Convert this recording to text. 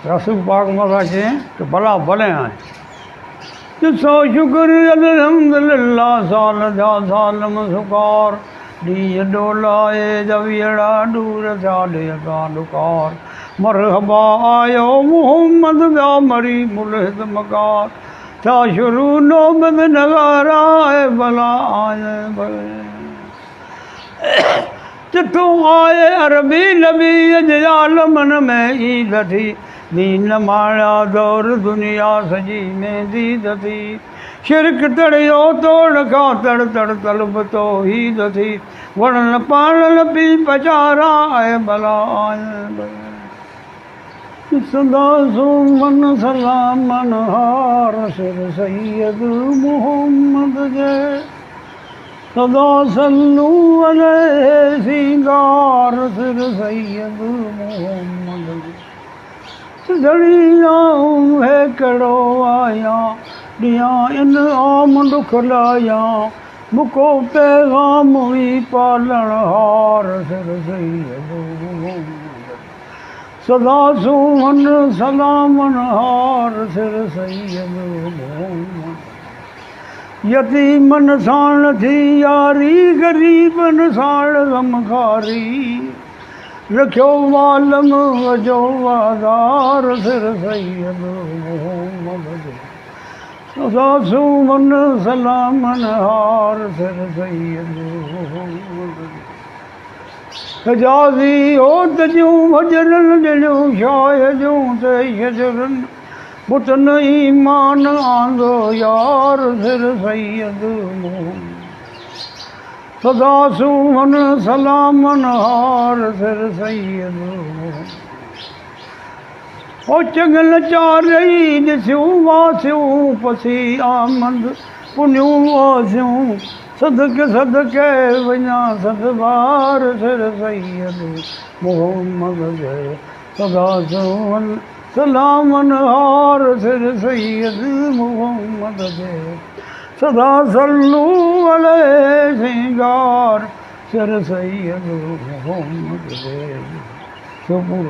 रसूल पाक मगा चयईं कि भला भले आहिनि ॾिसो शुक्र अल्हम्दुलिल्लाह साल जा साल मुस्कार ॾींहं डोलाए जवीअड़ा डूर थिया ॾेका ॾुकार मरहबा आयो मोहम्मद विया मरी मुल्हिद मकार थिया शुरू नौबत नगारा आहे भला आए भले चिठो आए अरबी नबी जे आलमन में ईद थी दीन माणा दौर दुनिया सजी मेंदी थी शिरक तड़ियो तोड़ खां तड़ तड़ तलब तो हीद थी वणन पाणन पी पचारा आहे भला आए सदा सुमन सलामन हार सिर सैयद मोहम्मद जे सदा सल्लू अलैहि सिंगार सिर सैयद मोहम्मद जे दड़ियाऊं है कड़ो आया ॾियां इन आम दुख लाया मुको पैगाम हुई पालण हार सिर सैयद मोहम्मद सदा सुमन सलामन हार सिर सैयद मोहम्मद यतीमन साण थी यारी गरीबन साण गमखारी रखियो वालम वजो वादार सिर सैयद मोहम्मद सदा सुमन सलामन हार सिर सैयद मोहम्मद हिजाज़ी होत जूं भजरन ॾिनियूं शाह जूं ते शजरन बुतन ईमान आंदो यार सिर सैयद मोहम्मद सदा सुमन सलामन हार सिर सैयद मोहम्मद ओ चंगल चारई ॾिसियूं वासियूं पसी आमद पुनियूं वासियूं सदके सदके वञा सदबार सिर सैयद मोहम्मद जे सदा सुमन सलामन हार सिर सैयद मोहम्मद जे सदा सल्लू अलैहि सिंगार सिर सैयद मोहम्मद जे सुबुह